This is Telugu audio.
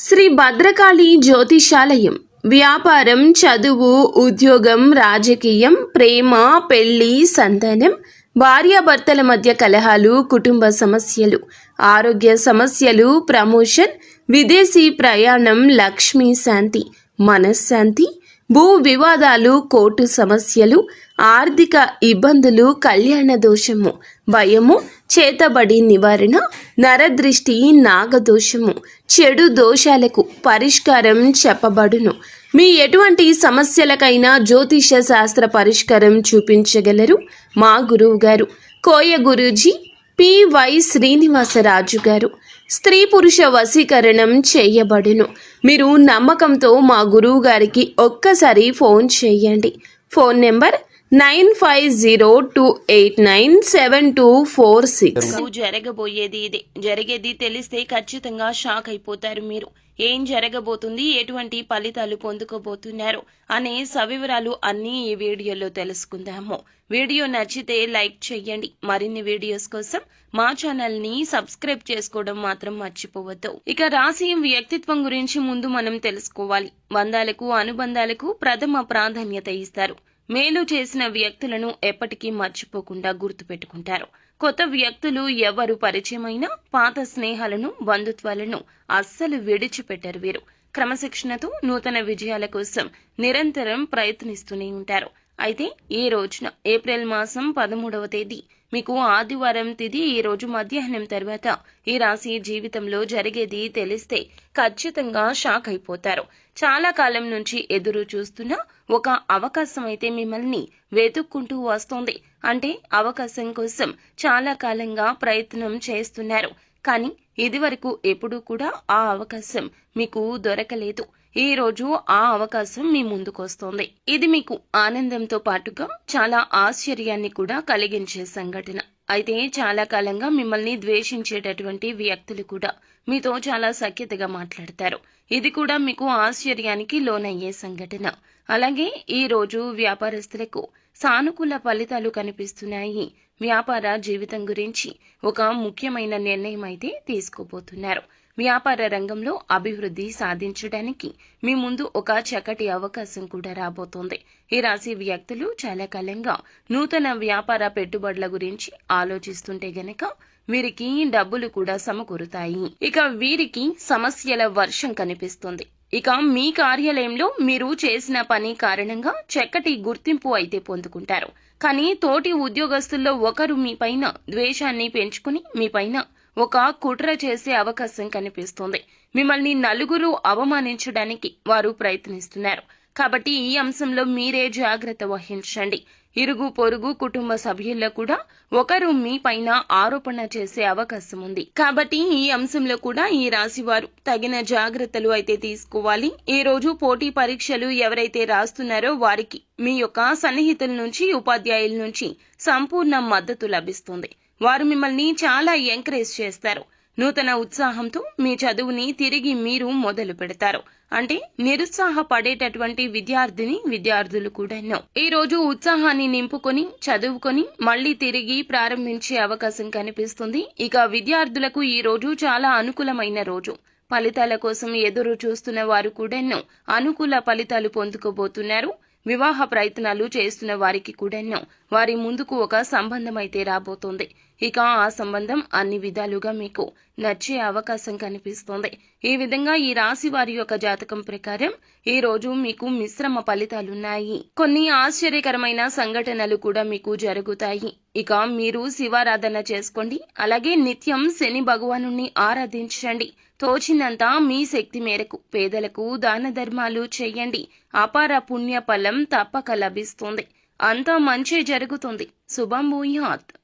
శ్రీ భద్రకాళి జ్యోతిషాలయం. వ్యాపారం, చదువు, ఉద్యోగం, రాజకీయం, ప్రేమ, పెళ్లి, సంతానం, భార్యాభర్తల మధ్య కలహాలు, కుటుంబ సమస్యలు, ఆరోగ్య సమస్యలు, ప్రమోషన్, విదేశీ ప్రయాణం, లక్ష్మీ శాంతి, మనశ్శాంతి, భూ వివాదాలు, కోర్టు సమస్యలు, ఆర్థిక ఇబ్బందులు, కళ్యాణ దోషము, భయము, చేతబడి నివారణ, నరదృష్టి, నాగదోషము, చెడు దోషాలకు పరిష్కారం చెప్పబడును. మీ ఎటువంటి సమస్యలకైనా జ్యోతిష శాస్త్ర పరిష్కారం చూపించగలరు మా గురువు గారు కోయ గురూజీ పి.వై. శ్రీనివాసరాజు గారు. స్త్రీ పురుష వశీకరణం చేయబడును. మీరు నమ్మకంతో మా గురువు గారికి ఒక్కసారి ఫోన్ చేయండి. Phone number 9502897246. జరగబోయేది ఇదే. జరిగేది తెలిస్తే ఖచ్చితంగా షాక్ అయిపోతారు మీరు. ఏం జరగబోతుంది, ఎటువంటి ఫలితాలు పొందుకోబోతున్నారు అనే సవివరాలు అన్నీ ఈ వీడియోలో తెలుసుకుందాము. వీడియో నచ్చితే లైక్ చేయండి. మరిన్ని వీడియోస్ కోసం మా ఛానల్ ని సబ్స్క్రైబ్ చేసుకోవడం మాత్రం మర్చిపోవద్దు. ఇక రాశి వ్యక్తిత్వం గురించి ముందు మనం తెలుసుకోవాలి. బంధాలకు, అనుబంధాలకు ప్రథమ ప్రాధాన్యత ఇస్తారు. మేలు చేసిన వ్యక్తులను ఎప్పటికీ మర్చిపోకుండా గుర్తుపెట్టుకుంటారు. కొత్త వ్యక్తులు ఎవరు పరిచయమైనా పాత స్నేహాలను, బంధుత్వాలను అస్సలు విడిచిపెట్టరు వీరు. క్రమశిక్షణతో నూతన విజయాల కోసం నిరంతరం ప్రయత్నిస్తూనే ఉంటారు. అయితే ఈ రోజున ఏప్రిల్ మాసం 13వ తేదీ మీకు ఆదివారం తిథి. ఈ రోజు మధ్యాహ్నం తర్వాత ఈ రాశి జీవితంలో జరిగేది తెలిస్తే ఖచ్చితంగా షాక్ అయిపోతారు. చాలా కాలం నుంచి ఎదురు చూస్తున్న ఒక అవకాశం అయితే మిమ్మల్ని వెతుక్కుంటూ వస్తోంది. అంటే అవకాశం కోసం చాలా కాలంగా ప్రయత్నం చేస్తున్నారు. కానీ ఇదివరకు ఎప్పుడూ కూడా ఆ అవకాశం మీకు దొరకలేదు. ఈ రోజు ఆ అవకాశం మీ ముందుకొస్తోంది. ఇది మీకు ఆనందంతో పాటుగా చాలా ఆశ్చర్యాన్ని కూడా కలిగించే సంఘటన. అయితే చాలా కాలంగా మిమ్మల్ని ద్వేషించేటటువంటి వ్యక్తులు కూడా మీతో చాలా సఖ్యతగా మాట్లాడతారు. ఇది కూడా మీకు ఆశ్చర్యానికి లోనయ్యే సంఘటన. అలాగే ఈ రోజు వ్యాపారస్తులకు సానుకూల ఫలితాలు కనిపిస్తున్నాయి. వ్యాపార జీవితం గురించి ఒక ముఖ్యమైన నిర్ణయం అయితే తీసుకోబోతున్నారు. వ్యాపార రంగంలో అభివృద్ధి సాధించడానికి మీ ముందు ఒక చక్కటి అవకాశం కూడా రాబోతోంది. ఈ రాశి వ్యక్తులు చాలా కాలంగా నూతన వ్యాపార పెట్టుబడుల గురించి ఆలోచిస్తుంటే గనక వీరికి డబ్బులు కూడా సమకూరుతాయి. ఇక వీరికి సమస్యల వర్షం కనిపిస్తుంది. ఇక మీ కార్యాలయంలో మీరు చేసిన పని కారణంగా చక్కటి గుర్తింపు అయితే పొందుకుంటారు. కానీ తోటి ఉద్యోగస్తుల్లో ఒకరు మీ పైన ద్వేషాన్ని పెంచుకుని మీ పైన ఒక కుట్ర చేసే అవకాశం కనిపిస్తోంది. మిమ్మల్ని నలుగురు అవమానించడానికి వారు ప్రయత్నిస్తున్నారు. కాబట్టి ఈ అంశంలో మీరే జాగ్రత్త వహించండి. ఇరుగు పొరుగు కుటుంబ సభ్యుల్లో కూడా ఒకరు మీ పైన ఆరోపణ చేసే అవకాశం ఉంది. కాబట్టి ఈ అంశంలో కూడా ఈ రాశి వారు తగిన జాగ్రత్తలు అయితే తీసుకోవాలి. ఈ రోజు పోటీ పరీక్షలు ఎవరైతే రాస్తున్నారో వారికి మీ యొక్క సన్నిహితుల నుంచి, ఉపాధ్యాయుల నుంచి సంపూర్ణ మద్దతు లభిస్తుంది. వారు మిమ్మల్ని చాలా ఎంకరేజ్ చేస్తారు. నూతన ఉత్సాహంతో మీ చదువుని తిరిగి మీరు మొదలు పెడతారు. అంటే నిరుత్సాహపడేటటువంటి విద్యార్థులు కూడా ఈ రోజు ఉత్సాహాన్ని నింపుకొని చదువుకొని మళ్లీ తిరిగి ప్రారంభించే అవకాశం కనిపిస్తుంది. ఇక విద్యార్థులకు ఈ రోజు చాలా అనుకూలమైన రోజు. ఫలితాల కోసం ఎదురు చూస్తున్న వారు కూడా అనుకూల ఫలితాలు పొందుకోబోతున్నారు. వివాహ ప్రయత్నాలు చేస్తున్న వారికి కూడా వారి ముందుకు ఒక సంబంధం అయితే రాబోతోంది. ఇక ఆ సంబంధం అన్ని విధాలుగా మీకు నచ్చే అవకాశం కనిపిస్తోంది. ఈ విధంగా ఈ రాశి వారి యొక్క జాతకం ప్రకారం ఈ రోజు మీకు మిశ్రమ ఫలితాలున్నాయి. కొన్ని ఆశ్చర్యకరమైన సంఘటనలు కూడా మీకు జరుగుతాయి. ఇక మీరు శివారాధన చేసుకోండి. అలాగే నిత్యం శని భగవానుని ఆరాధించండి. తోచినంత మీ శక్తి మేరకు పేదలకు దాన ధర్మాలు చేయండి. అపార పుణ్య ఫలం తప్పక లభిస్తుంది. అంతా మంచి జరుగుతుంది. శుభం భూయాత్.